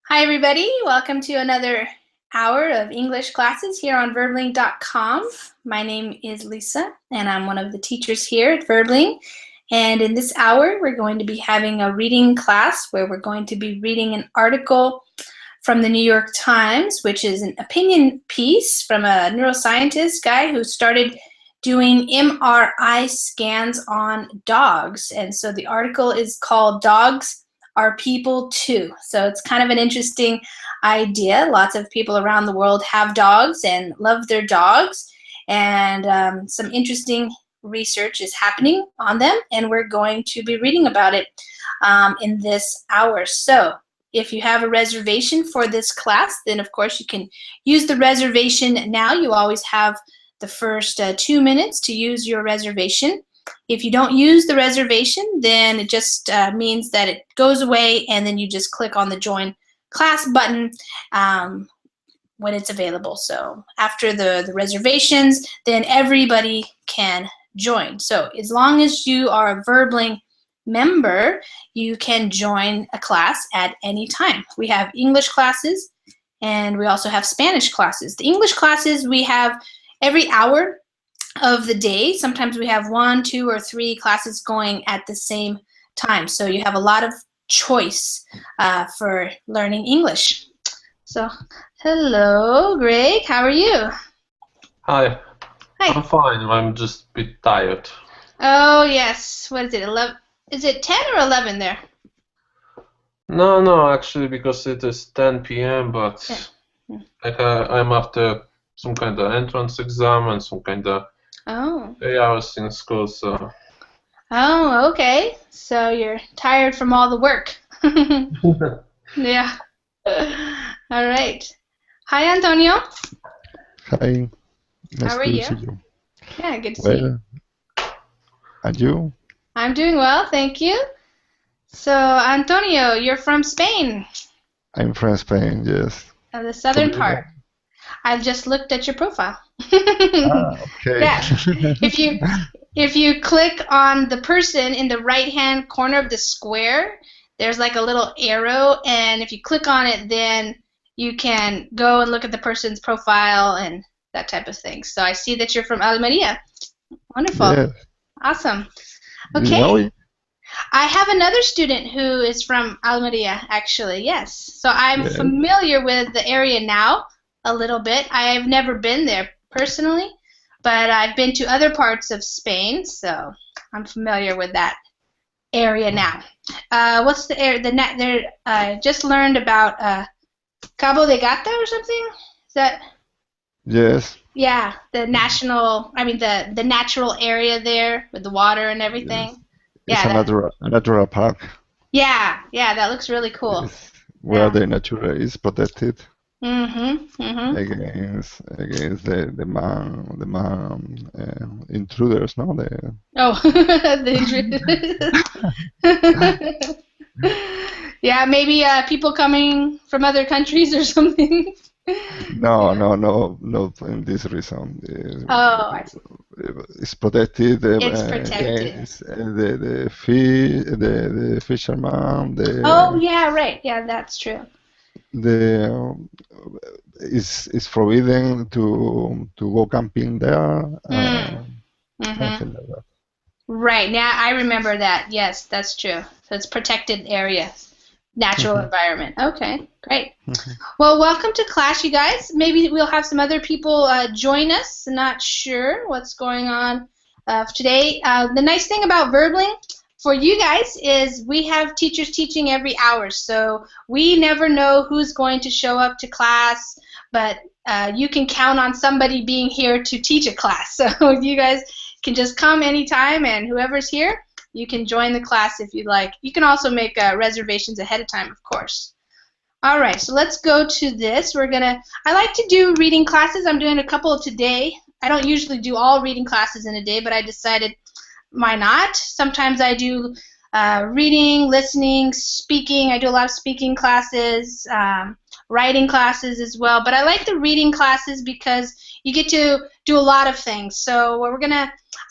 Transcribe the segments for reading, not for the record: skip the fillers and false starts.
Hi, everybody. Welcome to another hour of English classes here on Verbling.com. My name is Lisa, and I'm one of the teachers here at Verbling. And in this hour, we're going to be having a reading class where we're going to be reading an article from the New York Times, which is an opinion piece from a neuroscientist guy who started doing MRI scans on dogs. And so the article is called Dogs Are People Too. So it's kind of an interesting idea. Lots of people around the world have dogs and love their dogs. And some interesting research is happening on them, and we're going to be reading about it in this hour. So if you have a reservation for this class, then of course you can use the reservation now. You always have the first 2 minutes to use your reservation. If you don't use the reservation, then it just means that it goes away, and then you just click on the Join Class button when it's available. So after the reservations, then everybody can join. So as long as you are a Verbling member, you can join a class at any time. We have English classes, and we also have Spanish classes. The English classes we have every hour of the day. Sometimes we have 1, 2, or 3 classes going at the same time. So you have a lot of choice for learning English. So, hello, Greg. How are you? Hi. Hi. I'm fine. I'm just a bit tired. Oh, yes. What is it? 11? Is it 10 or 11 there? No, actually, because it is 10 p.m., but Yeah. I'm after some kind of entrance exam and some kind of 3 hours in school, so. Oh, okay. So you're tired from all the work. Yeah. All right. Hi, Antonio. Hi, nice How are to you? see you. Yeah, good to see you. Well, and you? I'm doing well, thank you. So, Antonio, you're from Spain, I'm from Spain, yes. the southern From you part. know? I've just looked at your profile. Okay. Yeah. If you click on the person in the right-hand corner of the square, there's like a little arrow, and if you click on it, then you can go and look at the person's profile and that type of thing. So I see that you're from Almeria. Wonderful. Yes. Awesome. Do you know Okay. it? I have another student who is from Almeria, actually, yes. So I'm Yes. familiar with the area now a little bit. I've never been there personally, but I've been to other parts of Spain, so I'm familiar with that area now. What's the area? I just learned about Cabo de Gata or something. Is that? Yes. Yeah, the natural area there with the water and everything. Yes. It's Yeah, a natural park. yeah, that looks really cool. Yes. Where Yeah. the nature is protected Mm-hmm. against the intruders, no? Oh, yeah, maybe people coming from other countries or something. No, Yeah. no, in this reason. Oh, I see. It's protected It's protected. against the fisherman, Oh, yeah, right. Yeah, that's true. the is forbidden to go camping there, Mm-hmm. something like that. Right. Now I remember that. Yes, that's true. So it's protected area, natural environment. Okay, great. Well, welcome to class, you guys. Maybe we'll have some other people join us. Not sure what's going on today. The nice thing about Verbling for you guys is we have teachers teaching every hour, so we never know who's going to show up to class, but you can count on somebody being here to teach a class. So you guys can just come anytime, and whoever's here, you can join the class if you'd like. You can also make reservations ahead of time, of course. All right, so let's go to this. I like to do reading classes. I'm doing a couple today. I don't usually do all reading classes in a day, but I decided why not? Sometimes I do reading, listening, speaking. I do a lot of speaking classes, writing classes as well. But I like the reading classes because you get to do a lot of things. So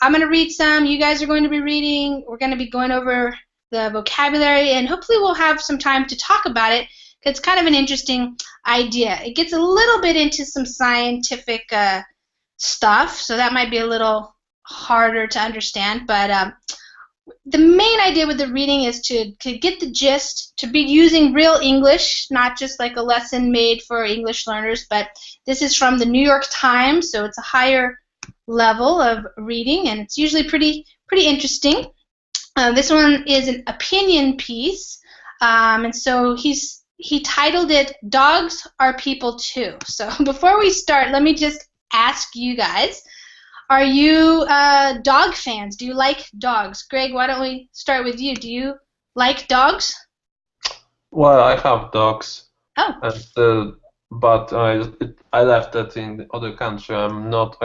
I'm gonna read some. You guys are going to be reading. We're going to be going over the vocabulary, and hopefully we'll have some time to talk about it, it's kind of an interesting idea. It gets a little bit into some scientific stuff, so that might be a little harder to understand, but the main idea with the reading is to get the gist, to be using real English, not just like a lesson made for English learners, but this is from the New York Times, so it's a higher level of reading, and it's usually pretty interesting. This one is an opinion piece, and so he titled it "Dogs Are People Too." So before we start, let me just ask you guys, are you dog fans? Do you like dogs? Greg, why don't we start with you? Do you like dogs? Well, I have dogs. Oh. And, but I left that in the other country. I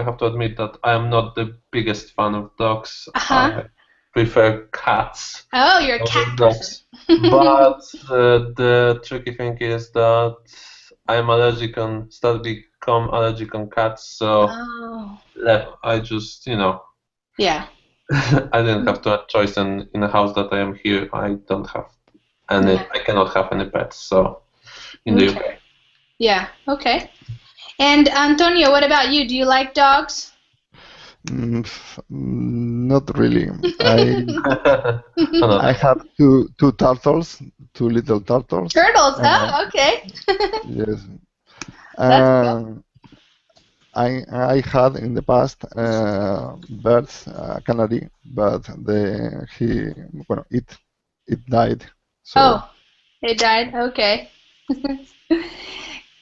have to admit that I am not the biggest fan of dogs. I prefer cats. Oh, you're a cat person. But the tricky thing is that I'm allergic on, become allergic on cats, so I just, Yeah. I didn't have a choice in the house that I am here. I don't have any, I cannot have any pets, so in the UK. Yeah, okay. And Antonio, what about you? Do you like dogs? Not really. I have two turtles, two little turtles. Turtles? Oh, okay. Yes. That's cool. I had in the past birds, canary, but it died. So oh, it died. Okay.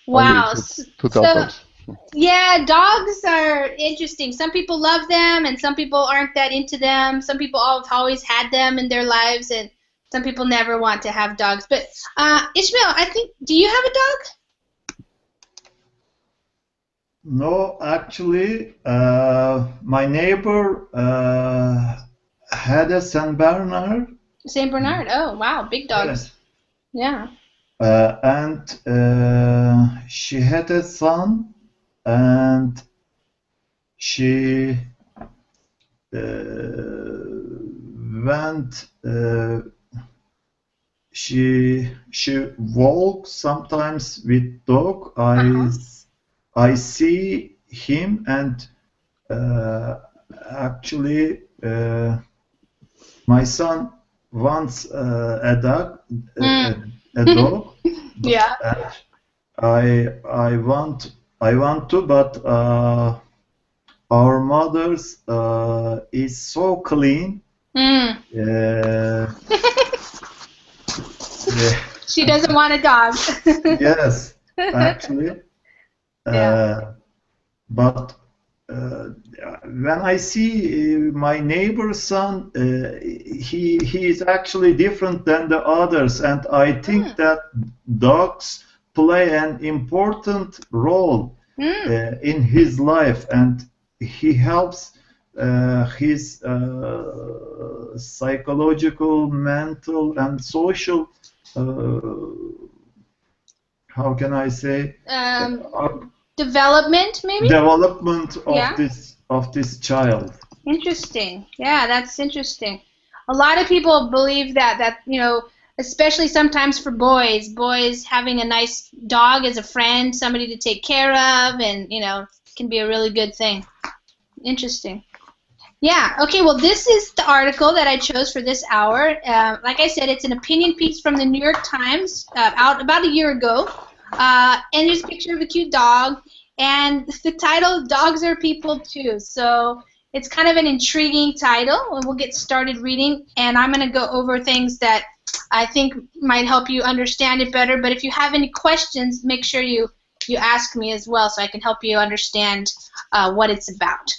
Wow. Two turtles. Yeah, dogs are interesting. Some people love them, and some people aren't that into them. Some people have always had them in their lives, and some people never want to have dogs. But Ishmael, I think, do you have a dog? No, actually, my neighbor had a Saint Bernard. Saint Bernard. Oh, wow, big dogs. Yes. Yeah. And she had a son, and she went. She walks sometimes with dog. I see him, and actually, my son wants a dog. Yeah. I want to, but our mother's is so clean. She doesn't want a dog. Yes, actually. Yeah. But when I see my neighbor's son, he is actually different than the others, and I think that dogs play an important role in his life, and he helps his psychological, mental, and social. How can I say? Development, maybe. Development of this child. Interesting. Yeah, that's interesting. A lot of people believe that especially sometimes for boys having a nice dog as a friend, somebody to take care of, and can be a really good thing. Interesting. Yeah, okay, well, this is the article that I chose for this hour. Like I said, it's an opinion piece from the New York Times out about a year ago. And there's a picture of a cute dog. And the title, Dogs Are People Too. So it's kind of an intriguing title, and we'll get started reading. And I'm going to go over things that I think might help you understand it better. But if you have any questions, make sure you ask me as well so I can help you understand what it's about.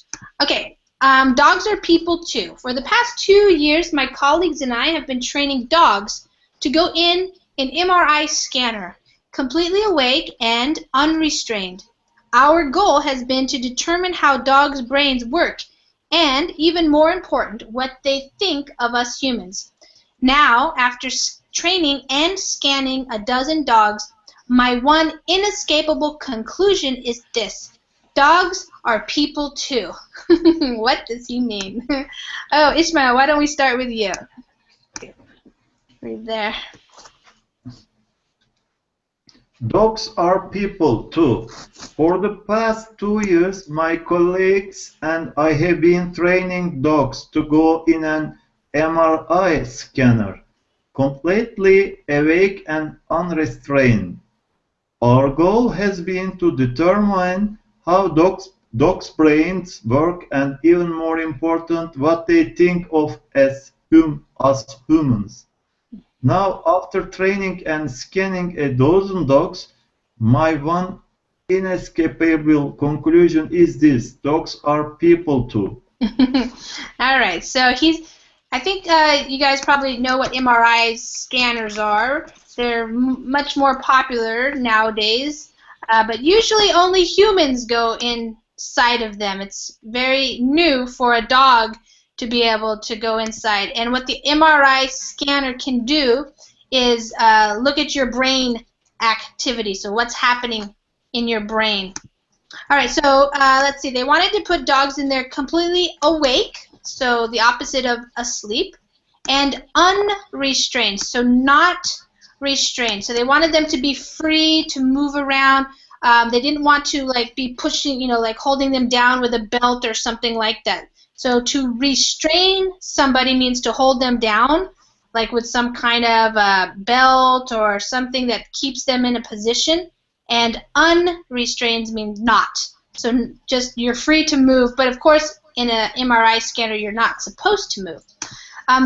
Okay. Dogs are people too. For the past 2 years, my colleagues and I have been training dogs to go in an MRI scanner, completely awake and unrestrained. Our goal has been to determine how dogs' brains work and, even more important, what they think of us humans. Now, after training and scanning a dozen dogs, my one inescapable conclusion is this. Dogs are people too. What does he mean? Oh, Ishmael, why don't we start with you? Right there. Dogs are people too. For the past 2 years, my colleagues and I have been training dogs to go in an MRI scanner, completely awake and unrestrained. Our goal has been to determine how dogs' brains work and, even more important, what they think of as us humans. Now, after training and scanning a dozen dogs, my one inescapable conclusion is this: dogs are people too. All right, so I think you guys probably know what MRI scanners are. They're much more popular nowadays, but usually only humans go inside of them. It's very new for a dog to be able to go inside. And what the MRI scanner can do is look at your brain activity, so what's happening in your brain. All right, so let's see. They wanted to put dogs in there completely awake, so the opposite of asleep, and unrestrained, so not restrained. So they wanted them to be free to move around. They didn't want to like be pushing, like holding them down with a belt or something like that. So to restrain somebody means to hold them down, like with some kind of belt or something that keeps them in a position. And unrestrained means not. So just you're free to move, but of course in an MRI scanner you're not supposed to move.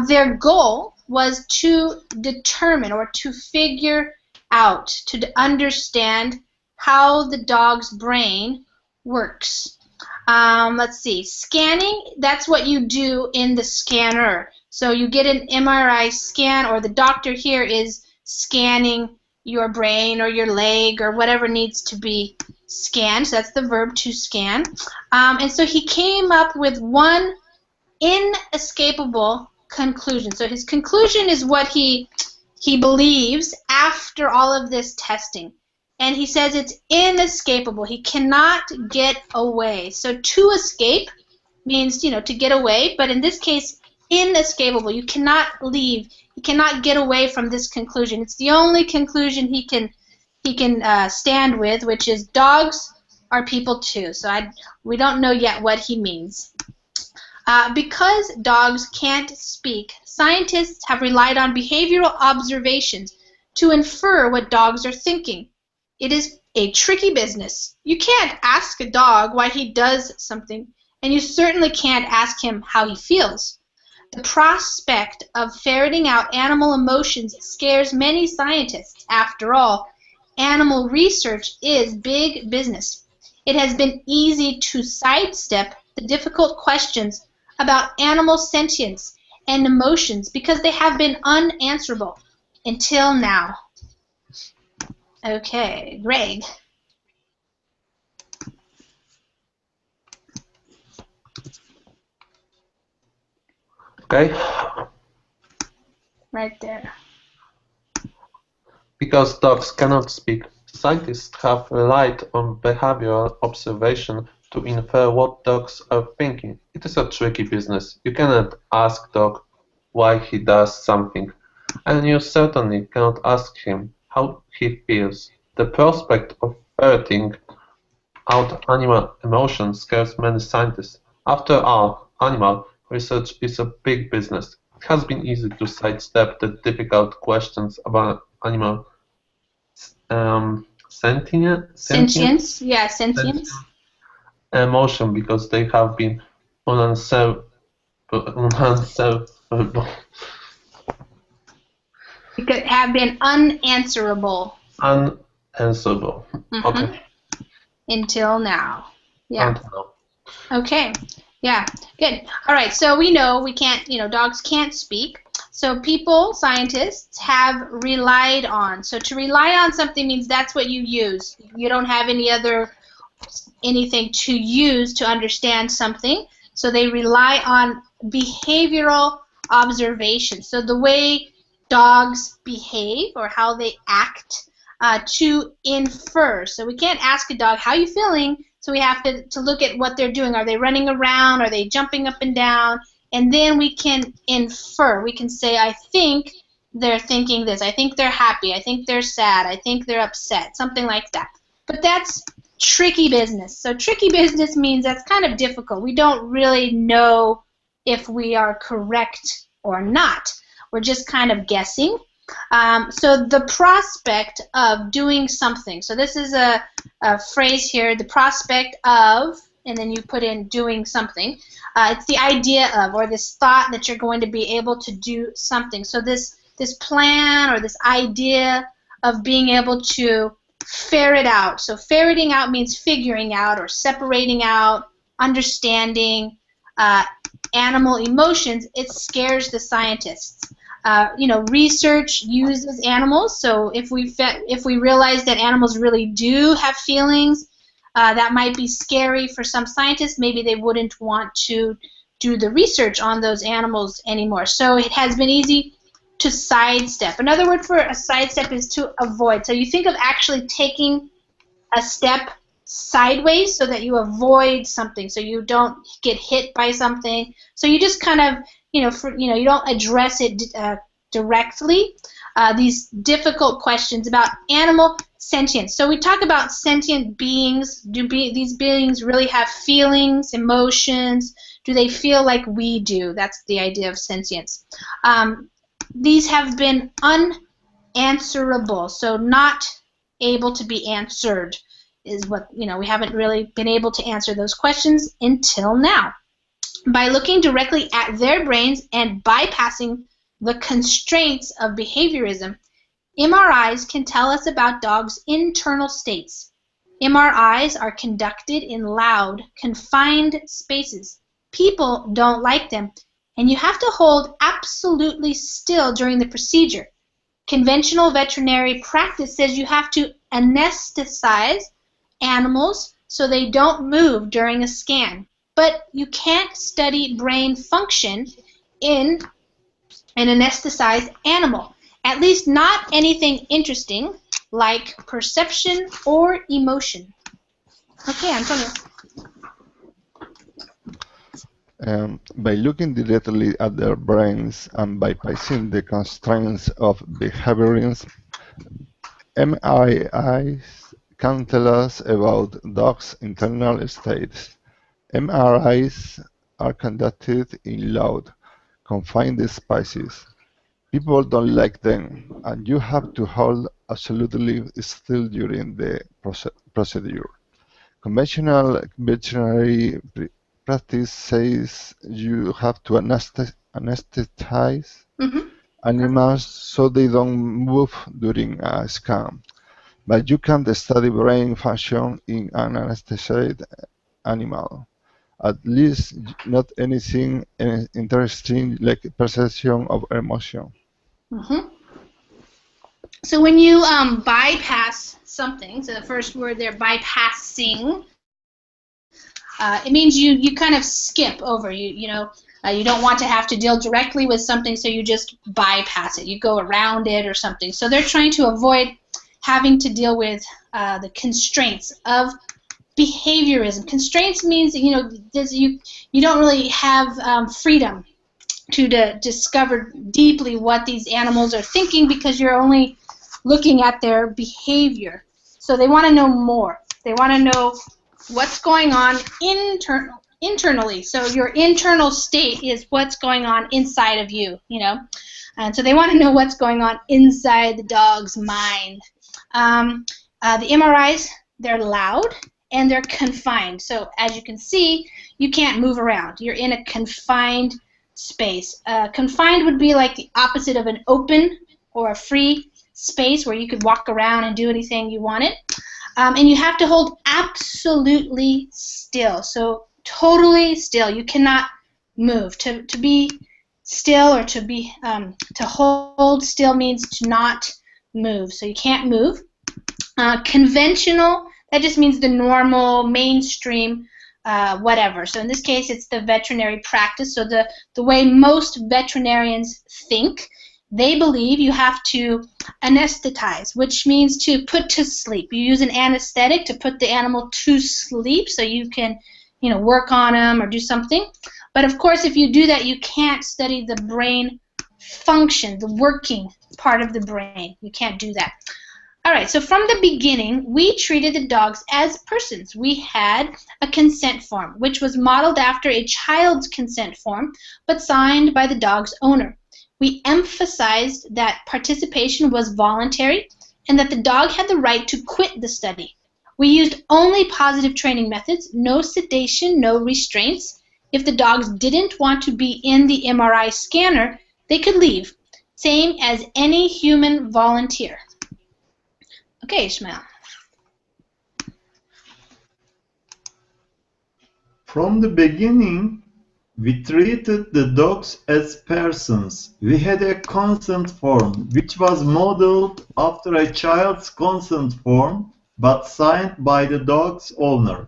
Their goal was to determine or to figure out, to understand how the dog's brain works. Let's see, scanning, that's what you do in the scanner. So you get an MRI scan, or the doctor here is scanning your brain or your leg or whatever needs to be scanned. So that's the verb to scan. And so he came up with one inescapable conclusion. So his conclusion is what he believes after all of this testing. And he says it's inescapable. He cannot get away. So to escape means, to get away, but in this case, inescapable. You cannot leave. He cannot get away from this conclusion. It's the only conclusion he can stand with, which is dogs are people too. So we don't know yet what he means. Because dogs can't speak, scientists have relied on behavioral observations to infer what dogs are thinking. It is a tricky business. You can't ask a dog why he does something, and you certainly can't ask him how he feels. The prospect of ferreting out animal emotions scares many scientists. After all, animal research is big business. It has been easy to sidestep the difficult questions about animal sentience and emotions because they have been unanswerable until now. Okay, Greg. Okay. Right there. Because dogs cannot speak, scientists have relied on behavioral observation to infer what dogs are thinking. It is a tricky business. You cannot ask a dog why he does something, and you certainly cannot ask him how he feels. The prospect of ferreting out animal emotions scares many scientists. After all, animal research is a big business. It has been easy to sidestep the difficult questions about animal Sentience? Yeah, sentience. Emotion because they have been unanswerable. Because have been unanswerable. Unanswerable. Mm-hmm. Okay. Until now. Yeah. Until now. Okay. Yeah. Good. All right. So we know we can't, dogs can't speak. So people, scientists, have relied on. So to rely on something means that's what you use. You don't have anything to use to understand something. So they rely on behavioral observation. So the way dogs behave or how they act to infer. So we can't ask a dog, how are you feeling? So we have to look at what they're doing. Are they running around? Are they jumping up and down? And then we can infer. We can say, I think they're thinking this. I think they're happy. I think they're sad. I think they're upset. Something like that. But that's tricky business. So tricky business means that's kind of difficult. We don't really know if we are correct or not. We're just kind of guessing. So the prospect of doing something. So this is a phrase here, the prospect of, and then you put in doing something. It's the idea of, or this thought that you're going to be able to do something. So this plan or this idea of being able to ferret out. So ferreting out means figuring out or separating out, understanding animal emotions. It scares the scientists. Research uses animals. So if we realize that animals really do have feelings, that might be scary for some scientists. Maybe they wouldn't want to do the research on those animals anymore. So it has been easy to sidestep. Another word for a sidestep is to avoid. So you think of actually taking a step sideways so that you avoid something, so you don't get hit by something. So you just kind of, you don't address it directly. These difficult questions about animal sentience. So we talk about sentient beings. Do these beings really have feelings, emotions? Do they feel like we do? That's the idea of sentience. These have been unanswerable, so not able to be answered is what, we haven't really been able to answer those questions until now. By looking directly at their brains and bypassing the constraints of behaviorism, MRIs can tell us about dogs' internal states. MRIs are conducted in loud, confined spaces. People don't like them, and you have to hold absolutely still during the procedure. Conventional veterinary practice says you have to anesthetize animals so they don't move during a scan. But you can't study brain function in an anesthetized animal. At least not anything interesting like perception or emotion. Okay, Antonio. By looking directly at their brains and bypassing the constraints of behaviorism, MRIs can tell us about dogs' internal states. MRIs are conducted in loud, confined spaces. People don't like them, and you have to hold absolutely still during the procedure. Conventional veterinary practice says you have to anesthetize animals so they don't move during a scan. But you can't study brain function in an anesthetized animal. At least not anything interesting like perception of emotion. So when you bypass something, so the first word there, bypassing, it means you kind of skip over. You don't want to have to deal directly with something, so you just bypass it. You go around it or something. So they're trying to avoid having to deal with the constraints of behaviorism. Constraints means you don't really have freedom to discover deeply what these animals are thinking because you're only looking at their behavior. So they want to know more. They want to know what's going on internally. So your internal state is what's going on inside of you, And so they want to know what's going on inside the dog's mind. The MRIs, they're loud and they're confined. So as you can see, you can't move around. You're in a confined space. Confined would be like the opposite of an open or a free space where you could walk around and do anything you wanted. And you have to hold absolutely still. So totally still. You cannot move. To be still or to hold still means to not move. So you can't move. Conventional, that just means the normal, mainstream, whatever. So in this case, it's the veterinary practice. So the way most veterinarians think, they believe you have to anesthetize, which means to put to sleep. You use an anesthetic to put the animal to sleep so you can, work on them or do something. But of course, if you do that, you can't study the brain function, the working part of the brain. You can't do that. All right, so from the beginning, we treated the dogs as persons. We had a consent form, which was modeled after a child's consent form, but signed by the dog's owner. We emphasized that participation was voluntary and that the dog had the right to quit the study. We used only positive training methods, no sedation, no restraints. If the dogs didn't want to be in the MRI scanner, they could leave, same as any human volunteer. Okay, Ishmael. From the beginning, we treated the dogs as persons. We had a consent form, which was modeled after a child's consent form, but signed by the dog's owner.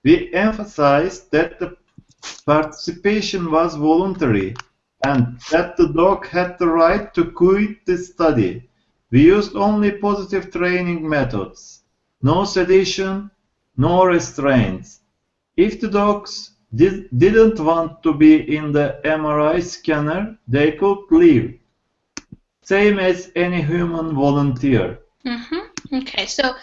We emphasized that the participation was voluntary and that the dog had the right to quit the study. We used only positive training methods. No sedation, no restraints. If the dogs didn't want to be in the MRI scanner, they could leave. Same as any human volunteer. Okay, so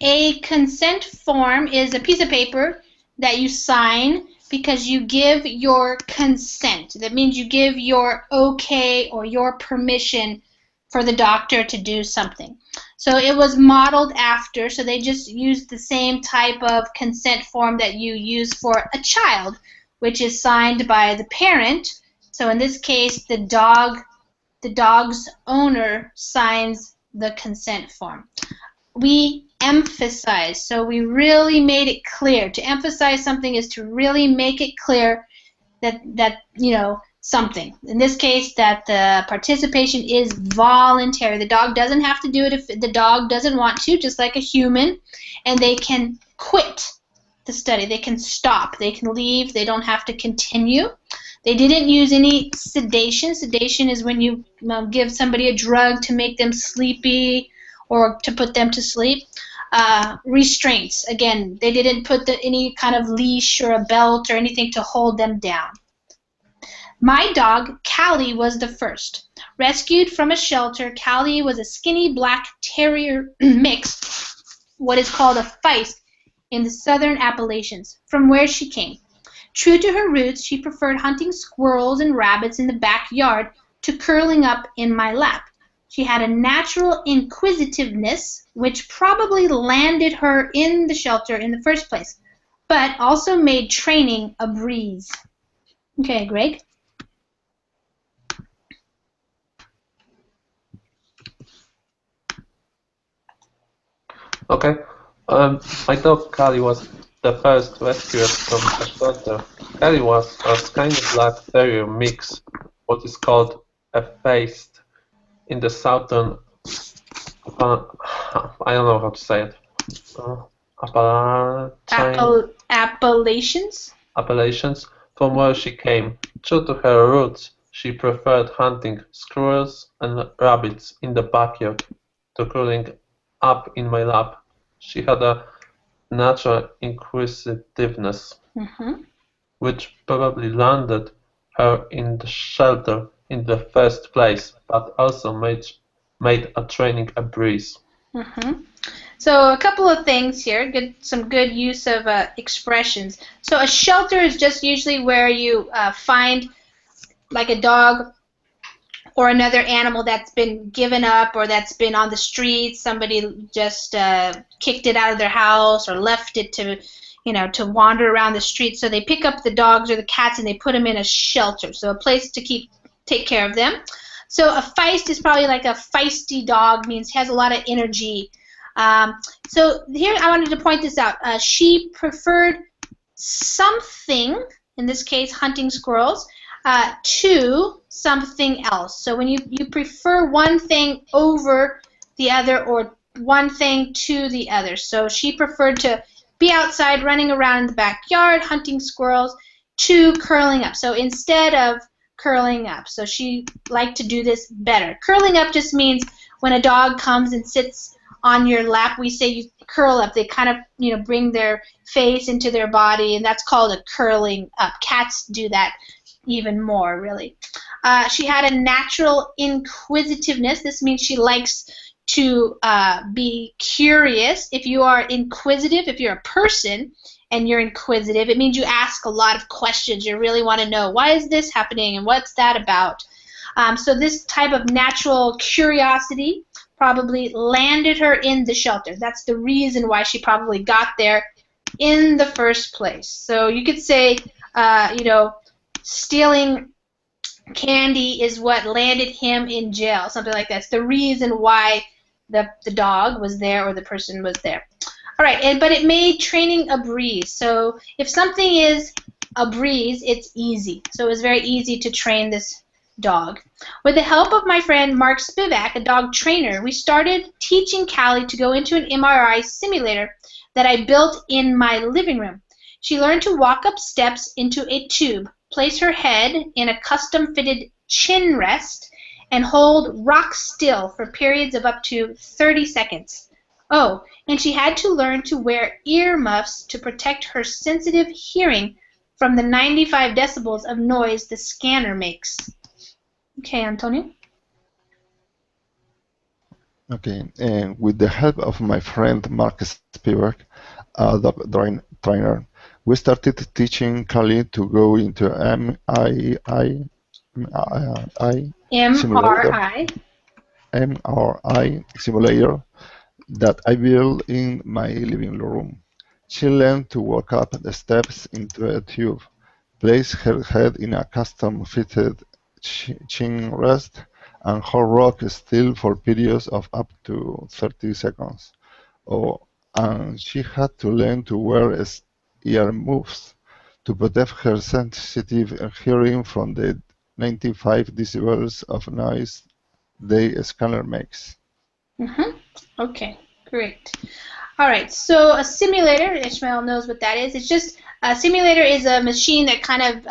a consent form is a piece of paper that you sign because you give your consent. That means you give your okay or your permission for the doctor to do something. So it was modeled after, so they just used the same type of consent form that you use for a child, which is signed by the parent. So in this case, the dog's owner signs the consent form. We emphasize, so we really made it clear. To emphasize something is to really make it clear that you know, something. In this case, that the participation is voluntary. The dog doesn't have to do it if the dog doesn't want to, just like a human, and they can quit the study. They can stop. They can leave. They don't have to continue. They didn't use any sedation. Sedation is when you give somebody a drug to make them sleepy or to put them to sleep. Restraints, again, they didn't put any kind of leash or a belt or anything to hold them down. My dog, Callie, was the first. Rescued from a shelter, Callie was a skinny black terrier mix, what is called a feist, in the southern Appalachians, from where she came. True to her roots, she preferred hunting squirrels and rabbits in the backyard to curling up in my lap. She had a natural inquisitiveness, which probably landed her in the shelter in the first place, but also made training a breeze. Okay, Greg? Okay. My dog Callie was the first rescued from a shelter. Callie was a skinny black terrier mix, what is called a feist in the southern, I don't know how to say it, Appalachians, from where she came. True to her roots, she preferred hunting squirrels and rabbits in the backyard to curling up in my lap. She had a natural inquisitiveness, which probably landed her in the shelter in the first place, but also made a training a breeze. So a couple of things here, some good use of expressions. So a shelter is just usually where you find like a dog or another animal that's been given up or that's been on the streets. Somebody just kicked it out of their house or left it to, you know, to wander around the streets. So they pick up the dogs or the cats and they put them in a shelter, so a place to take care of them. So a feist is probably like a feisty dog, means has a lot of energy. So here I wanted to point this out. She preferred something, in this case hunting squirrels, to something else. So when you prefer one thing over the other or one thing to the other. So she preferred to be outside running around in the backyard hunting squirrels to curling up. So instead of curling up. So she liked to do this better. Curling up just means when a dog comes and sits on your lap, we say you curl up. They kind of, you know, bring their face into their body, and that's called a curling up. Cats do that. even more, really. She had a natural inquisitiveness. This means she likes to be curious. If you are inquisitive, if you're a person and you're inquisitive, it means you ask a lot of questions. You really want to know, why is this happening and what's that about? So this type of natural curiosity probably landed her in the shelter. That's the reason why she probably got there in the first place. So you could say, you know, stealing candy is what landed him in jail, something like that. It's the reason why the dog was there or the person was there. All right, but it made training a breeze. So if something is a breeze, it's easy. So it was very easy to train this dog. With the help of my friend Mark Spivak, a dog trainer, we started teaching Callie to go into an MRI simulator that I built in my living room. She learned to walk up steps into a tube, place her head in a custom-fitted chin rest, and hold rock still for periods of up to 30 seconds. Oh, and she had to learn to wear earmuffs to protect her sensitive hearing from the 95 decibels of noise the scanner makes. Okay, Antonio? Okay, and with the help of my friend Mark Spivak, a dog trainer, we started teaching Callie to go into MRI simulator that I built in my living room. She learned to walk up the steps into a tube, place her head in a custom-fitted chin rest, and hold rock still for periods of up to 30 seconds. Oh, and she had to learn to wear earmuffs to protect her sensitive hearing from the 95 decibels of noise the scanner makes. Okay, great. All right, so a simulator, Ishmael knows what that is. It's just, a simulator is a machine that kind of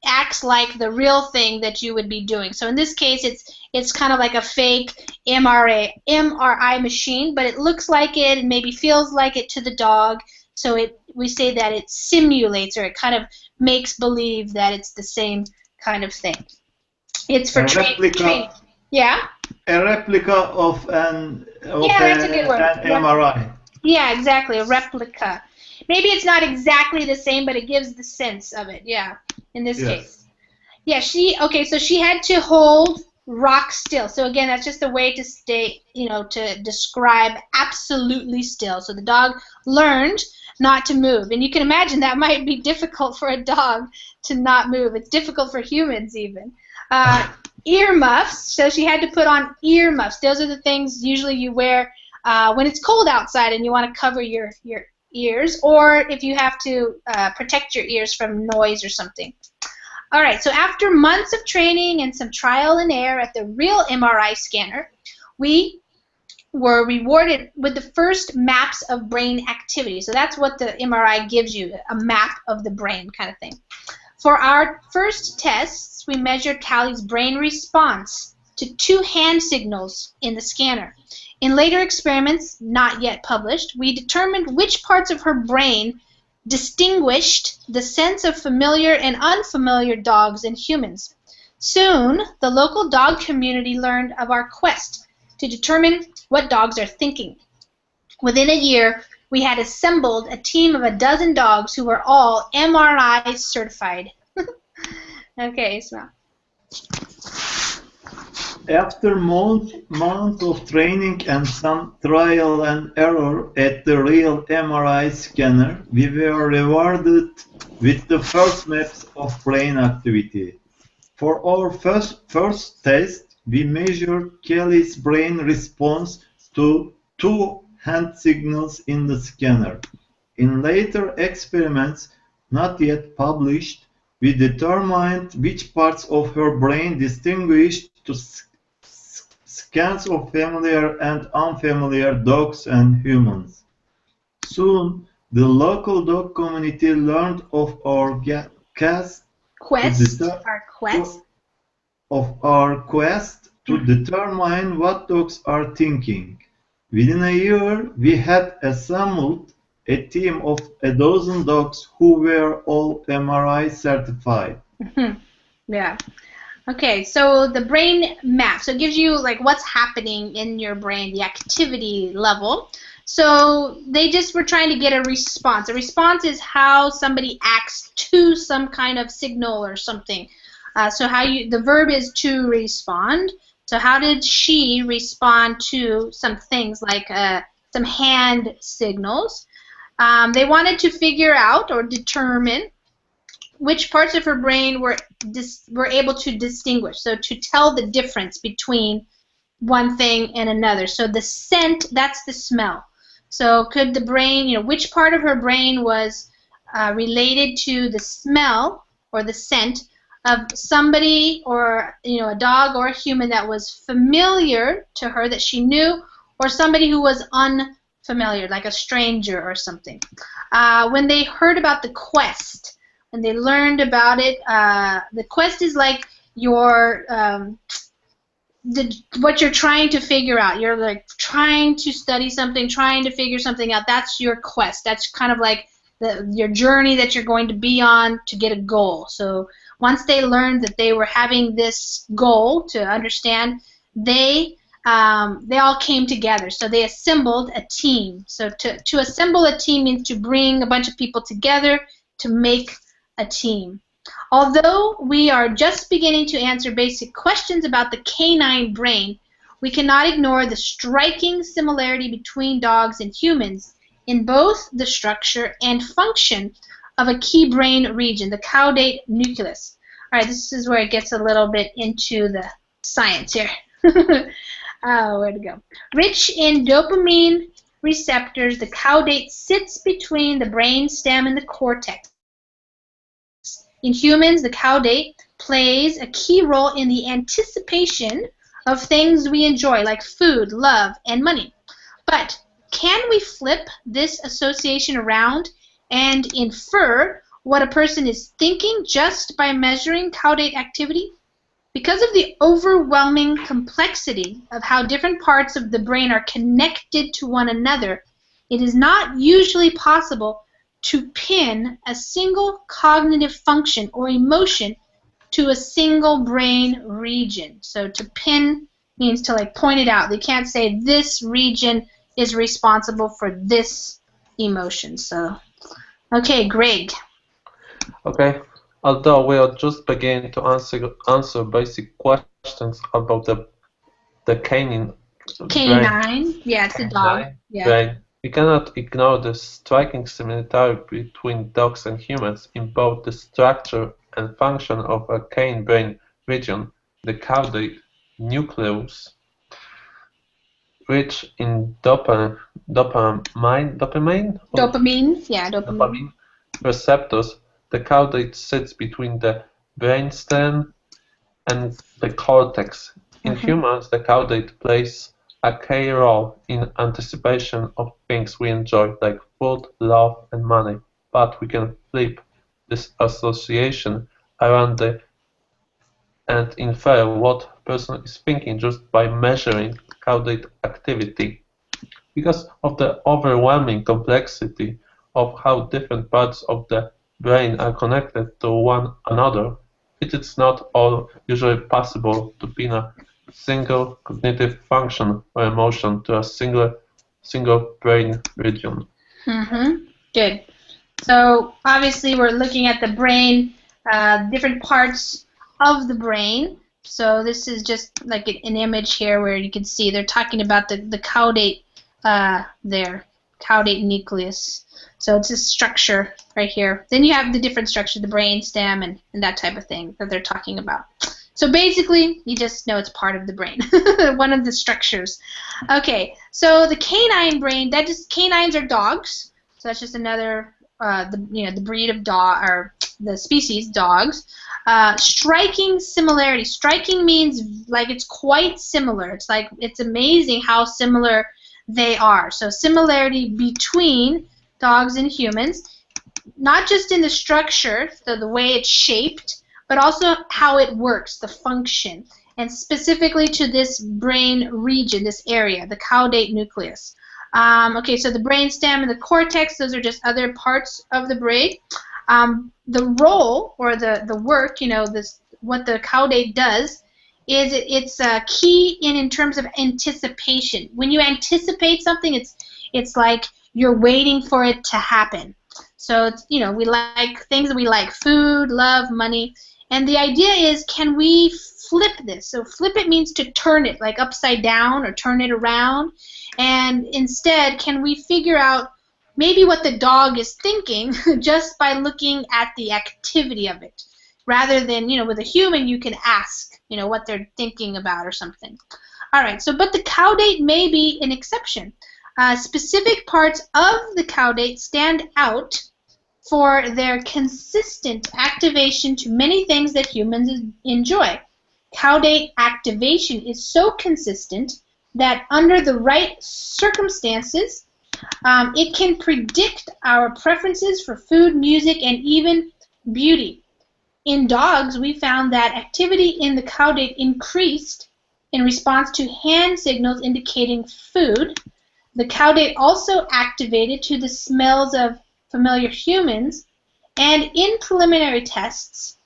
acts like the real thing that you would be doing. So in this case, it's kind of like a fake MRI machine, but it looks like it and maybe feels like it to the dog. So we say that it simulates, or it kind of makes believe that it's the same kind of thing. It's for training. Yeah? A replica of an that's a good word. MRI. Yeah, exactly, a replica. Maybe it's not exactly the same, but it gives the sense of it, yeah, in this case. Yeah, so she had to hold rock still. So again, that's just a way to stay, to describe absolutely still. So the dog learned not to move. And you can imagine that might be difficult for a dog to not move. It's difficult for humans even. Earmuffs, so she had to put on earmuffs. Those are the things usually you wear when it's cold outside and you want to cover your ears, or if you have to protect your ears from noise or something. All right, so after months of training and some trial and error at the real MRI scanner, we were rewarded with the first maps of brain activity. So that's what the MRI gives you, a map of the brain kind of thing. For our first tests, we measured Callie's brain response to 2 hand signals in the scanner. In later experiments, not yet published, we determined which parts of her brain distinguished the sense of familiar and unfamiliar dogs and humans. Soon, the local dog community learned of our quest to determine what dogs are thinking. Within a year, we had assembled a team of 12 dogs who were all MRI certified. Okay, Ismail. After months of training and some trial and error at the real MRI scanner, we were rewarded with the first maps of brain activity. For our first test, we measured Kelly's brain response to 2 hand signals in the scanner. In later experiments, not yet published, we determined which parts of her brain distinguished to scans of familiar and unfamiliar dogs and humans. Soon, the local dog community learned of our quest to determine what dogs are thinking. Within a year, we had assembled a team of 12 dogs who were all MRI certified. Yeah. Okay, so the brain map. So it gives you like what's happening in your brain, the activity level. So they just were trying to get a response. A response is how somebody acts to some kind of signal or something. So the verb is to respond. So how did she respond to some things like some hand signals? They wanted to figure out or determine which parts of her brain were able to distinguish, so to tell the difference between one thing and another. So the scent, that's the smell. So could the brain, which part of her brain was related to the smell or the scent of somebody or a dog or a human that was familiar to her that she knew, or somebody who was unfamiliar, like a stranger or something. When they heard about the quest, and they learned about it. The quest is like what you're trying to figure out. You're like trying to study something, trying to figure something out. That's your quest. That's kind of like your journey that you're going to be on to get a goal. So once they learned that they were having this goal to understand, they all came together. So they assembled a team. So to assemble a team means to bring a bunch of people together to make a team. Although we are just beginning to answer basic questions about the canine brain, we cannot ignore the striking similarity between dogs and humans in both the structure and function of a key brain region, the caudate nucleus. All right, this is where it gets a little bit into the science here. Oh, where to go? Rich in dopamine receptors, the caudate sits between the brain stem and the cortex. In humans, the caudate plays a key role in the anticipation of things we enjoy, like food, love, and money. But can we flip this association around and infer what a person is thinking just by measuring caudate activity? Because of the overwhelming complexity of how different parts of the brain are connected to one another, it is not usually possible to pin a single cognitive function or emotion to a single brain region. So to pin means to like point it out. They can't say this region is responsible for this emotion. So, okay, Greg. Okay, although we are just beginning to answer basic questions about the canine Canine. Yeah, it's a dog. Yeah. brain, we cannot ignore the striking similarity between dogs and humans in both the structure and function of a canine brain region, the caudate nucleus, rich in dopamine, Yeah, dopamine. receptors. The caudate sits between the brainstem and the cortex. In humans, the caudate plays a key role in anticipation of things we enjoy, like food, love, and money. But we can flip this association around and infer what a person is thinking just by measuring caudate activity. Because of the overwhelming complexity of how different parts of the brain are connected to one another, it is not usually possible to pin a single cognitive function or emotion to a single brain region. Good. So obviously we're looking at the brain, different parts of the brain. So this is just like an image here where you can see they're talking about the caudate caudate nucleus. So it's a structure right here. Then you have the different structure, the brain stem and that type of thing that they're talking about. So basically, you just know it's part of the brain, one of the structures. Okay, so the canine brain, canines are dogs. So that's just another, the breed of dog, or the species, dogs. Striking similarity. Striking means like it's quite similar. It's like it's amazing how similar they are. So similarity between dogs and humans, not just in the structure, so the way it's shaped, but also how it works, the function, and specifically to this brain region, this area, the caudate nucleus. Okay, so the brain stem and the cortex, those are just other parts of the brain. The role or the work, what the caudate does is it's key in terms of anticipation. When you anticipate something, it's like you're waiting for it to happen. So it's, we like things that we like: food, love, money. And the idea is, can we flip this? So flip it means to turn it, like upside down, or turn it around. And instead, can we figure out maybe what the dog is thinking just by looking at the activity of it? Rather than, with a human, you can ask, what they're thinking about or something. All right, but the caudate may be an exception. Specific parts of the caudate stand out for their consistent activation to many things that humans enjoy. Caudate activation is so consistent that under the right circumstances, it can predict our preferences for food, music, and even beauty. In dogs, we found that activity in the caudate increased in response to hand signals indicating food. The caudate also activated to the smells of familiar humans, and in preliminary tests,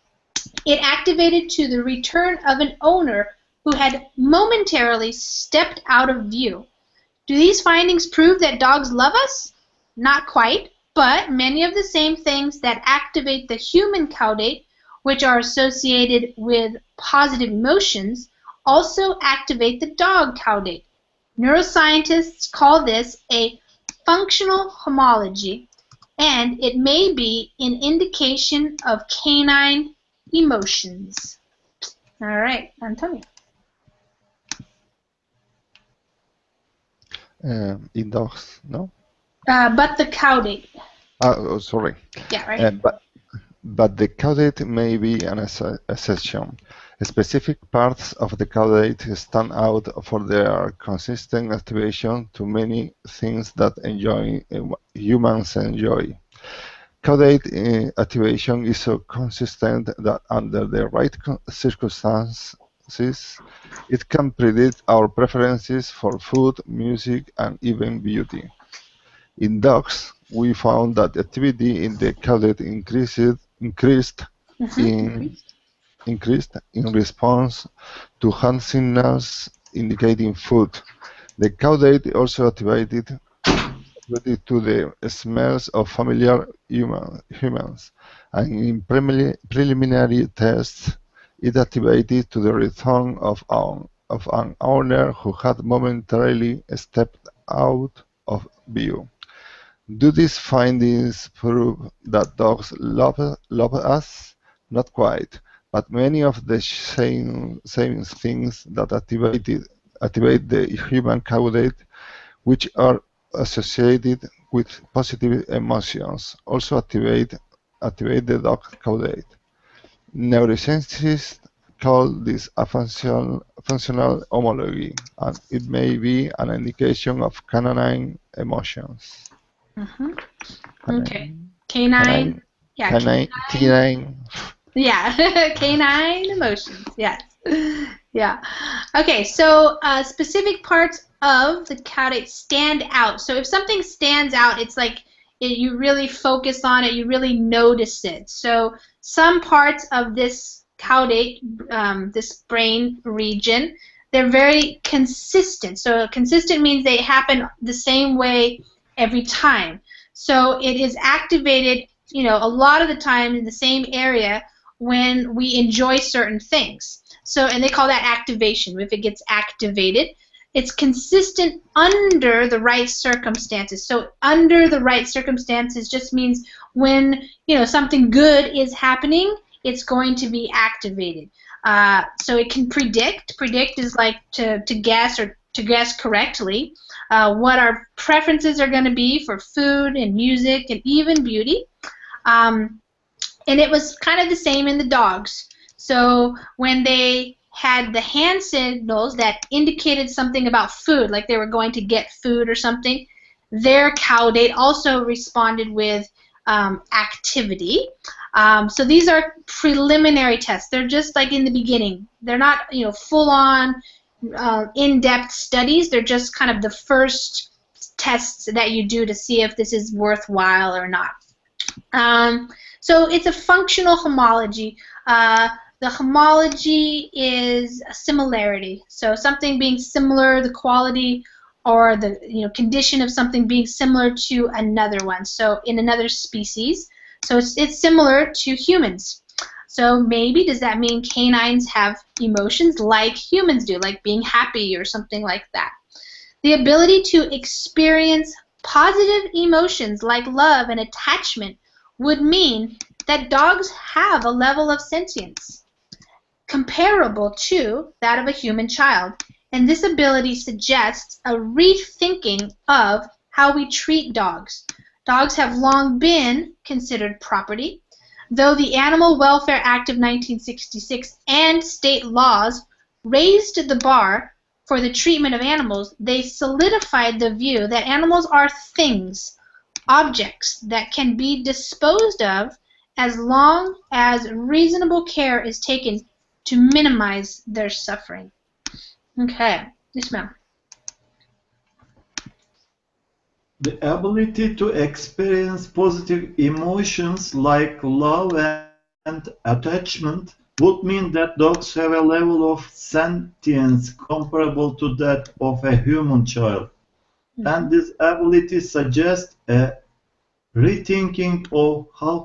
it activated to the return of an owner who had momentarily stepped out of view. Do these findings prove that dogs love us? Not quite, but many of the same things that activate the human caudate, which are associated with positive emotions, also activate the dog caudate. Neuroscientists call this a functional homology, and it may be an indication of canine emotions. All right, Antonio. In dogs, no? But the caudate. Sorry. Yeah, right. But the caudate may be an exception. Specific parts of the caudate stand out for their consistent activation to many things that humans enjoy. Caudate activation is so consistent that under the right circumstances, it can predict our preferences for food, music, and even beauty. In dogs, we found that activity in the caudate increased in response to hand signals indicating food. The caudate also activated to the smells of familiar humans, and in preliminary tests, it activated to the return of an owner who had momentarily stepped out of view. Do these findings prove that dogs love us? Not quite, but many of the same things that activate the human caudate, which are associated with positive emotions, also activate the dog caudate. Neuroscientists call this a functional homology, and it may be an indication of canine emotions. Okay. Canine. Yeah. Canine. Yeah. Canine emotions. Yes. Yeah. Okay. So specific parts of the caudate stand out. So if something stands out, it's like you really focus on it. You really notice it. So some parts of this caudate, this brain region, they're very consistent. So consistent means they happen the same way every time. So it is activated, a lot of the time in the same area when we enjoy certain things. So, and they call that activation. If it gets activated, it's consistent under the right circumstances. So under the right circumstances just means when, something good is happening, it's going to be activated. So it can predict. Predict is like to guess or to guess correctly what our preferences are going to be for food and music and even beauty. And it was kind of the same in the dogs. So when they had the hand signals that indicated something about food, like they were going to get food or something, their caudate also responded with activity. So these are preliminary tests. They're just like in the beginning. They're not, full-on in-depth studies. They're just kind of the first tests that you do to see if this is worthwhile or not. So it's a functional homology. the homology is a similarity. So something being similar, the quality or the condition of something being similar to another one. So in another species. So it's similar to humans. So maybe does that mean canines have emotions like humans do, like being happy or something like that? The ability to experience positive emotions like love and attachment would mean that dogs have a level of sentience comparable to that of a human child. And this ability suggests a rethinking of how we treat dogs. Dogs have long been considered property, though the Animal Welfare Act of 1966 and state laws raised the bar for the treatment of animals. They solidified the view that animals are things, objects that can be disposed of as long as reasonable care is taken to minimize their suffering. Okay, Ismail. The ability to experience positive emotions like love and attachment would mean that dogs have a level of sentience comparable to that of a human child. And this ability suggests a rethinking of how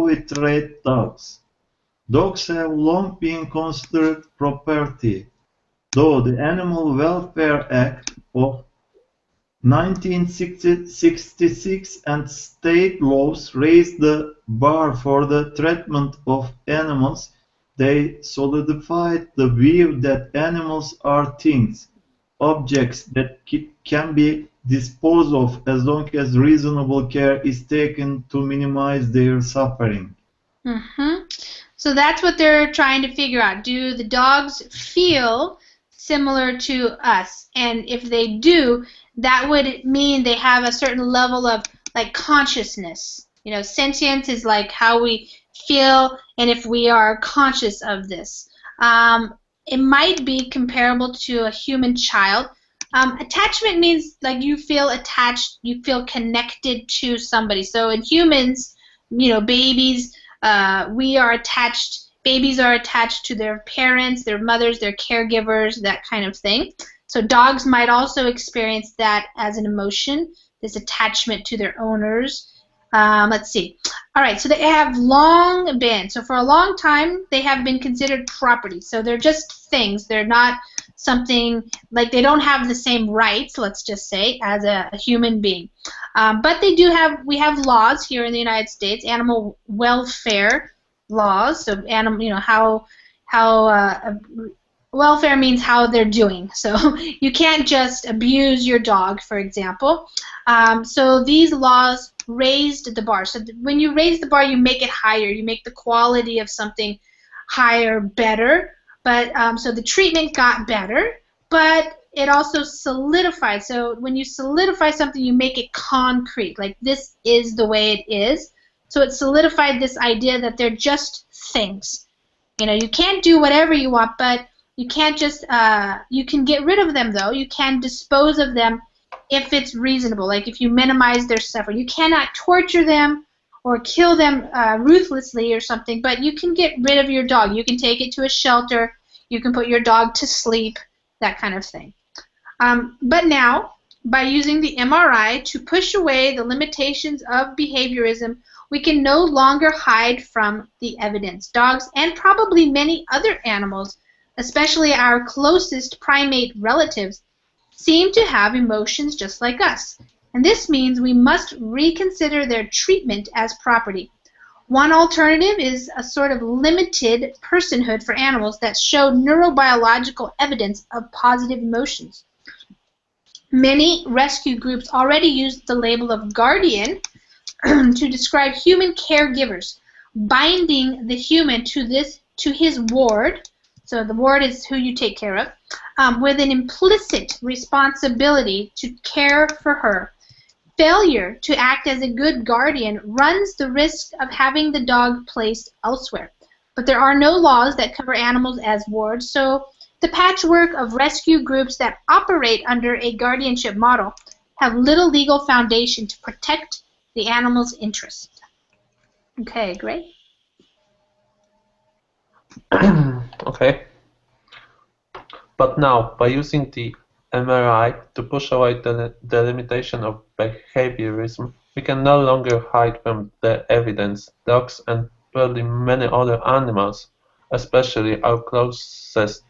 we treat dogs. Dogs have long been considered property, though the Animal Welfare Act of 1966 and state laws raised the bar for the treatment of animals. They solidified the view that animals are things, objects that can be disposed of as long as reasonable care is taken to minimize their suffering. So that's what they're trying to figure out. Do the dogs feel similar to us? And if they do, that would mean they have a certain level of like consciousness. Sentience is like how we feel and if we are conscious of this. It might be comparable to a human child. Attachment means like you feel attached, you feel connected to somebody. So in humans, babies, we are attached. Babies are attached to their parents, their mothers, their caregivers, that kind of thing. So dogs might also experience that as an emotion, this attachment to their owners. Let's see. All right, so they have long been. So for a long time, they have been considered property. So they're just things. They're not something like they don't have the same rights, let's just say, as a human being. But they do have. We have laws here in the United States, animal welfare laws. So how welfare means how they're doing. So you can't just abuse your dog, for example. So these laws raised the bar. So when you raise the bar, you make it higher. You make the quality of something higher, better. But so the treatment got better, but it also solidified. So when you solidify something, you make it concrete. Like this is the way it is. So it solidified this idea that they're just things. You can't do whatever you want, but you can't just, you can get rid of them though. You can dispose of them if it's reasonable, like if you minimize their suffering. You cannot torture them or kill them ruthlessly or something, but you can get rid of your dog. You can take it to a shelter. You can put your dog to sleep, that kind of thing. But now, by using the MRI to push away the limitations of behaviorism, we can no longer hide from the evidence. Dogs and probably many other animals, especially our closest primate relatives, seem to have emotions just like us. And this means we must reconsider their treatment as property. One alternative is a sort of limited personhood for animals that show neurobiological evidence of positive emotions. Many rescue groups already use the label of guardian to describe human caregivers, binding the human to his ward. So the ward is who you take care of, with an implicit responsibility to care for her. Failure to act as a good guardian runs the risk of having the dog placed elsewhere. But there are no laws that cover animals as wards, so the patchwork of rescue groups that operate under a guardianship model have little legal foundation to protect the animal's interests. Okay, great. Okay. But now, by using the MRI to push away the limitation of behaviorism, we can no longer hide from the evidence. Dogs and probably many other animals, especially our closest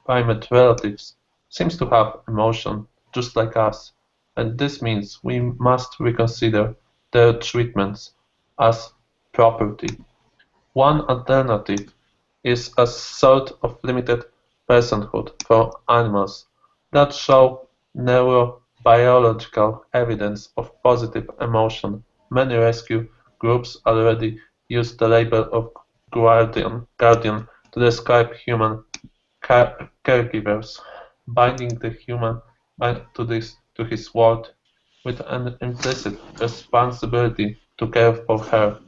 primate relatives, seems to have emotion, just like us, and this means we must reconsider their treatments as property. One alternative is a sort of limited personhood for animals that show neurobiological evidence of positive emotion. Many rescue groups already use the label of guardian to describe human caregivers, binding the human to his word with an implicit responsibility to care for her.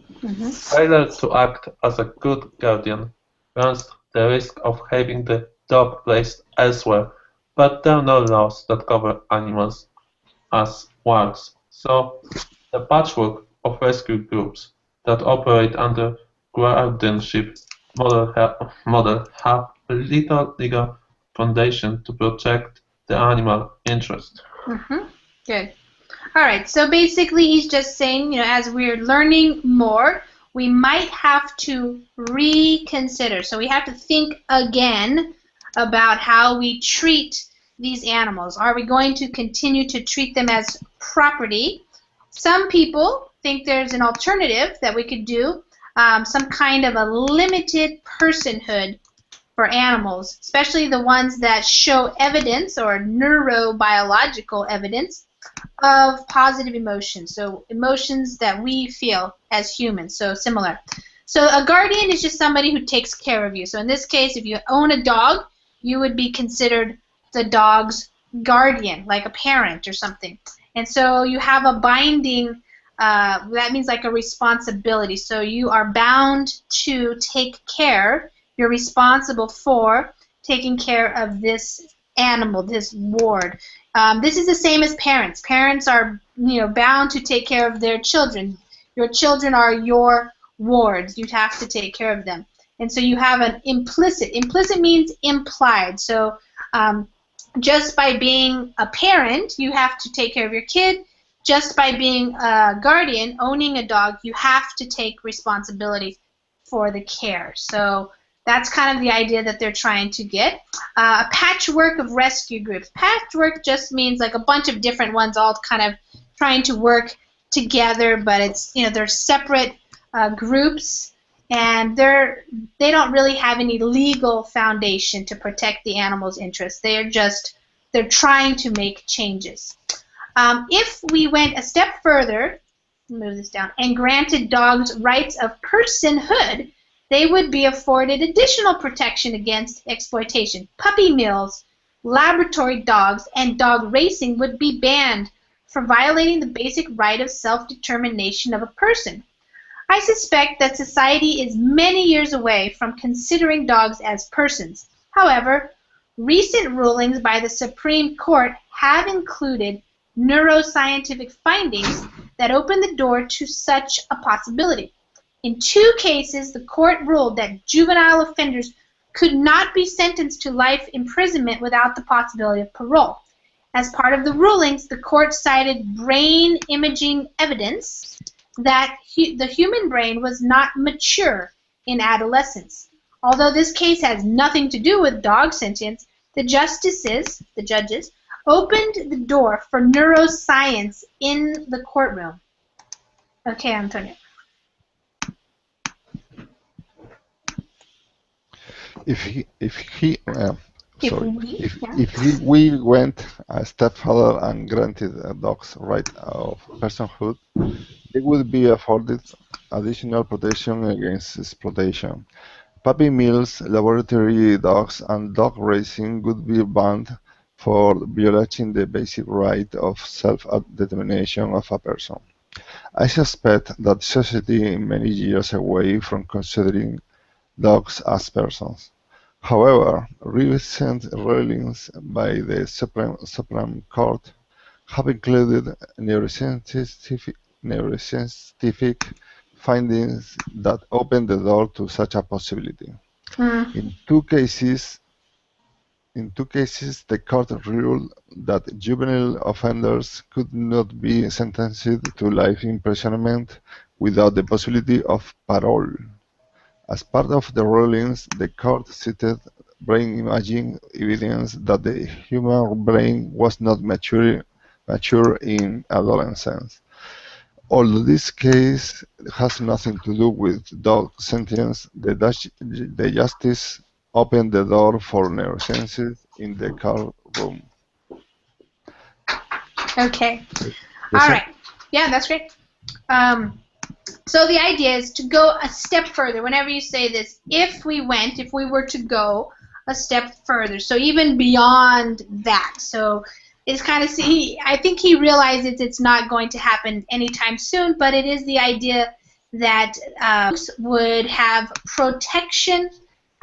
Failure to act as a good guardian runs the risk of having the dog placed elsewhere, but there are no laws that cover animals as wards, so the patchwork of rescue groups that operate under guardianship model have little legal foundation to protect the animal interest. Good. All right, so basically he's just saying, as we're learning more, we might have to reconsider. So we have to think again about how we treat these animals. Are we going to continue to treat them as property? Some people think there's an alternative that we could do, some kind of a limited personhood for animals, especially the ones that show evidence or neurobiological evidence of positive emotions, so emotions that we feel as humans, so similar. So a guardian is just somebody who takes care of you. So in this case, if you own a dog, you would be considered the dog's guardian, like a parent or something. And so you have a binding, that means like a responsibility. So you are bound to take care, you're responsible for taking care of this animal, this ward. This is the same as parents. Parents are, bound to take care of their children. Your children are your wards. You have to take care of them. And so you have an implicit. Implicit means implied. So just by being a parent, you have to take care of your kid. Just by being a guardian, owning a dog, you have to take responsibility for the care. So that's kind of the idea that they're trying to get. A patchwork of rescue groups. Patchwork just means like a bunch of different ones all kind of trying to work together, but it's, they're separate groups, and they don't really have any legal foundation to protect the animal's interests. They're trying to make changes. If we went a step further, move this down, and granted dogs rights of personhood, they would be afforded additional protection against exploitation. Puppy mills, laboratory dogs, and dog racing would be banned for violating the basic right of self-determination of a person. I suspect that society is many years away from considering dogs as persons. However, recent rulings by the Supreme Court have included neuroscientific findings that open the door to such a possibility. In 2 cases, the court ruled that juvenile offenders could not be sentenced to life imprisonment without the possibility of parole. As part of the rulings, the court cited brain imaging evidence that the human brain was not mature in adolescence. Although this case has nothing to do with dog sentience, the judges, opened the door for neuroscience in the courtroom. Okay, Antonio. If we went a step further and granted dogs right of personhood, they would be afforded additional protection against exploitation. Puppy mills, laboratory dogs, and dog racing would be banned for violating the basic right of self-determination of a person. I suspect that society is many years away from considering dogs as persons. However, recent rulings by the Supreme Court have included neuroscientific findings that open the door to such a possibility. Mm. In two cases, the court ruled that juvenile offenders could not be sentenced to life imprisonment without the possibility of parole. As part of the rulings, the court cited brain imaging evidence that the human brain was not mature in adolescence. Although this case has nothing to do with dog sentience, the justice opened the door for neurosciences in the courtroom. Okay. All right. Yeah, that's great. So the idea is to go a step further. Whenever you say this, if we were to go a step further, so even beyond that. So it's kind of I think he realizes it's not going to happen anytime soon, but it is the idea that would have protection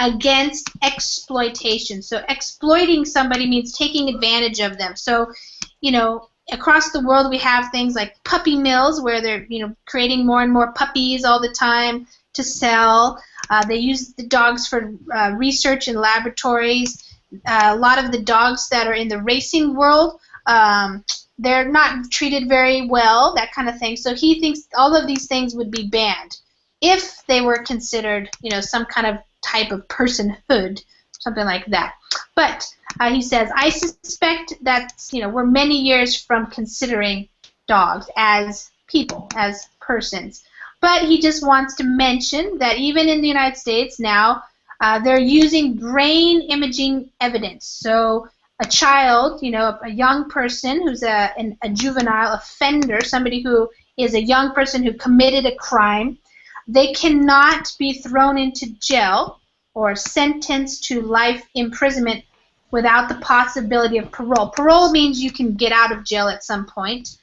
against exploitation. So exploiting somebody means taking advantage of them. So, you know, across the world we have things like puppy mills where they're, you know, creating more and more puppies all the time to sell. They use the dogs for research in laboratories. A lot of the dogs that are in the racing world, they're not treated very well, that kind of thing. So he thinks all of these things would be banned if they were considered, you know, some kind of type of personhood, something like that. But he says, I suspect that, you know, we're many years from considering dogs as people, as persons. But he just wants to mention that even in the United States now, they're using brain imaging evidence. So a child, you know, a young person who's a juvenile offender, somebody who is a young person who committed a crime, they cannot be thrown into jail or sentenced to life imprisonment without the possibility of parole. Parole means you can get out of jail at some point.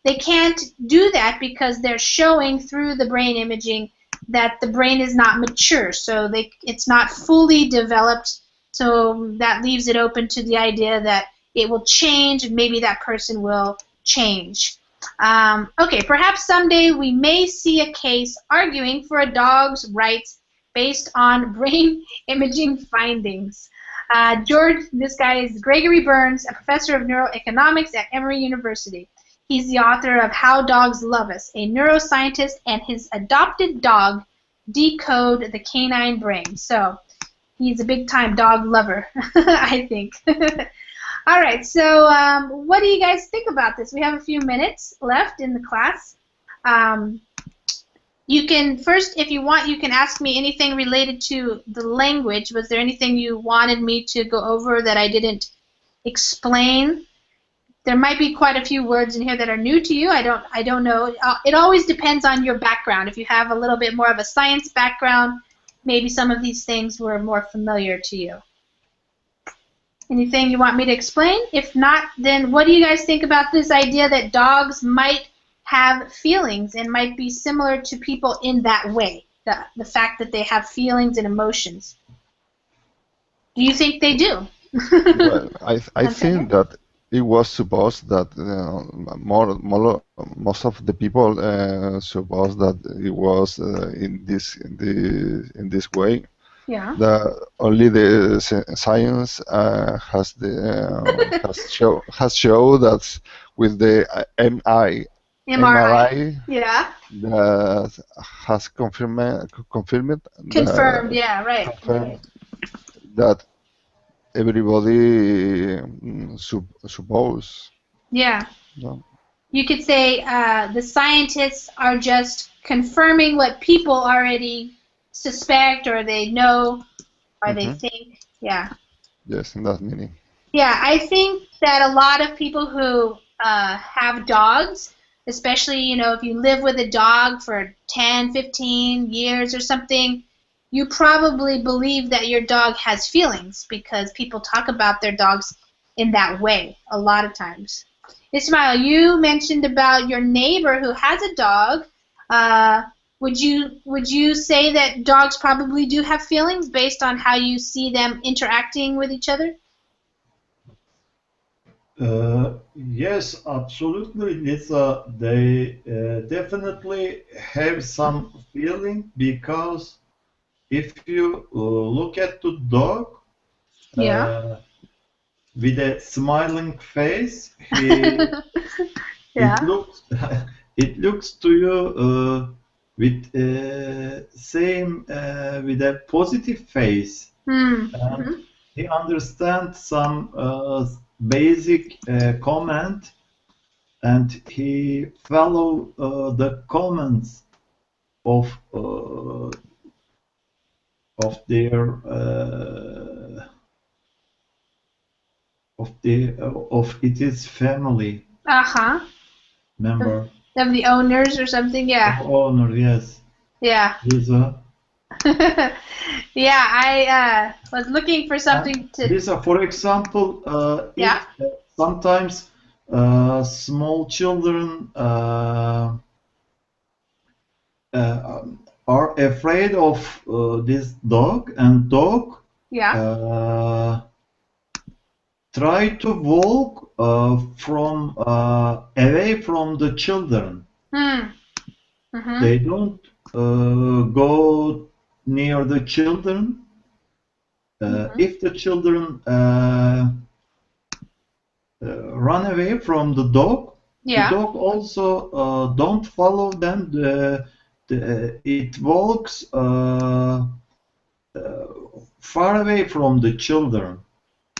They can't do that because they're showing through the brain imaging that the brain is not mature, so it's not fully developed, so that leaves it open to the idea that it will change and maybe that person will change. Okay, perhaps someday we may see a case arguing for a dog's rights based on brain imaging findings. George, this guy is Gregory Burns, a professor of neuroeconomics at Emory University. He's the author of How Dogs Love Us, a neuroscientist and his adopted dog decode the canine brain. So he's a big-time dog lover, I think. All right, so what do you guys think about this? We have a few minutes left in the class. You can first, if you want, you can ask me anything related to the language. Was there anything you wanted me to go over that I didn't explain? There might be quite a few words in here that are new to you. I don't know. It always depends on your background. If you have a little bit more of a science background, maybe some of these things were more familiar to you. Anything you want me to explain? If not, then what do you guys think about this idea that dogs might have feelings and might be similar to people in that way? The fact that they have feelings and emotions. Do you think they do? Well, I think that it was supposed that most of the people suppose that it was in this way. Yeah. Only the science has shown that with the MRI, yeah, that has confirmed yeah, right. that everybody suppose. Yeah. No? You could say the scientists are just confirming what people already suspect or they know or they think. Yeah. Yes, in that meaning. Yeah, I think that a lot of people who have dogs, especially, you know, if you live with a dog for 10, 15 years or something, you probably believe that your dog has feelings because people talk about their dogs in that way a lot of times. Ismail, you mentioned about your neighbor who has a dog. Would you say that dogs probably do have feelings based on how you see them interacting with each other? Yes, absolutely, Lisa. They definitely have some feeling because if you look at the dog Yeah. with a smiling face, it Yeah. looks it looks to you with same with a positive face, Mm. and Mhm. he understands some basic comment, and he follow the comments of uh, of their of its family Uh-huh. member Of the owners or something, yeah. or owner. Yes, Yeah. Lisa. Yeah, I was looking for And something to, Lisa, for example, yeah. if sometimes small children are afraid of this dog, and dog Yeah. uh, try to walk from away from the children. Hmm. Mm-hmm. They don't go near the children. Mm-hmm. If the children run away from the Yeah. dog also don't follow them. It walks far away from the children.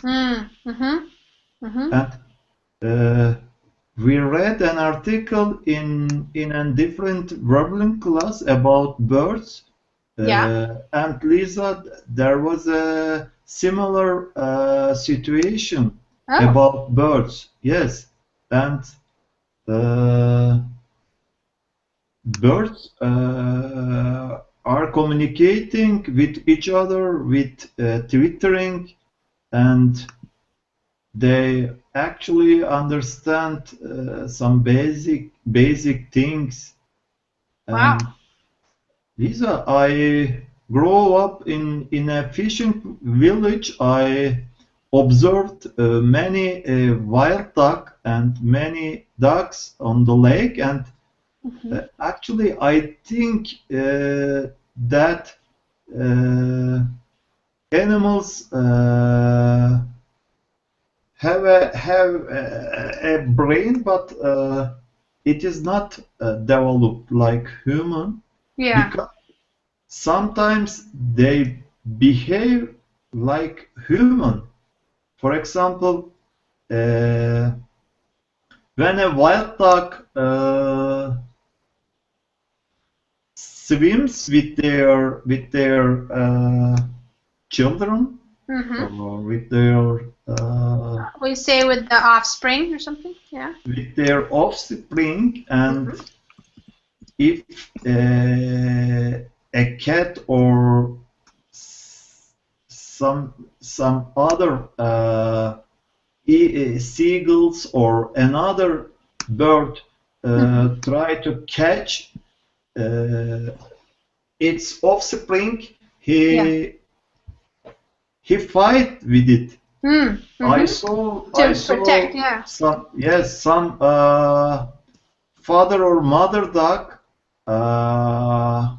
Mm. Mm-hmm. Mm-hmm. And uh, we read an article in a different Verbling class about birds. Yeah. And Lisa, there was a similar situation Oh. about birds. Yes, and uh, birds are communicating with each other with twittering, and they actually understand some basic things. Wow. And Lisa, I grew up in a fishing village. I observed many wild duck and many ducks on the lake, and Mm-hmm. actually I think that uh, animals have a brain, but it is not developed like human, Yeah. because sometimes they behave like human. For example, uh, when a wild duck swims with their children, Mm-hmm. or We say with the offspring or something. Yeah. with their offspring, and Mm-hmm. if a cat or some other seagulls or another bird Mm-hmm. try to catch uh, its offspring, Yeah. he fight with it. Mm. I Mm-hmm. saw I To protect. saw Yeah. some father or mother duck uh,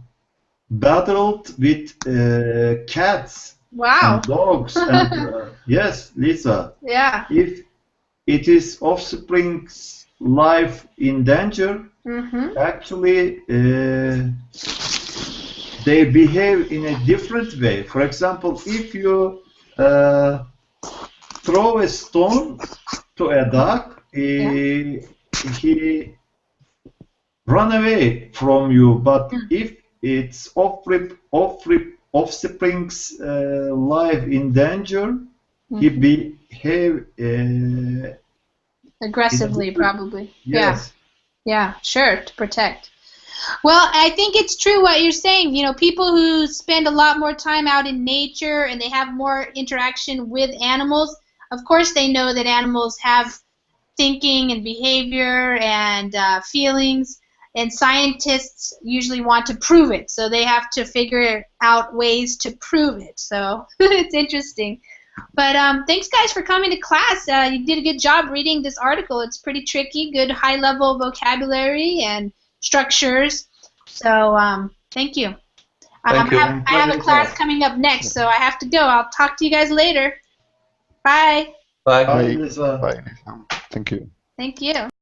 battled with cats Wow. and dogs, and yes, Lisa, Yeah. if it is offspring's life in danger, Mm-hmm. actually they behave in a different way. For example, if you throw a stone to a duck, Yeah. he run away from you. But Mm. if it's offspring's life in danger, he Mm-hmm. behave in a Aggressively, different. probably. Yeah. Yes, Yeah. Sure. To protect. Well, I think it's true what you're saying. You know, people who spend a lot more time out in nature and they have more interaction with animals, of course, they know that animals have thinking and behavior and feelings, and scientists usually want to prove it, so they have to figure out ways to prove it. So it's interesting. But thanks, guys, for coming to class. You did a good job reading this article. It's pretty tricky, good high-level vocabulary and structures. So thank you. Thank you. I have a class coming up next, so I have to go. I'll talk to you guys later. Bye. Bye. Bye. Lisa. Bye. Thank you. Thank you.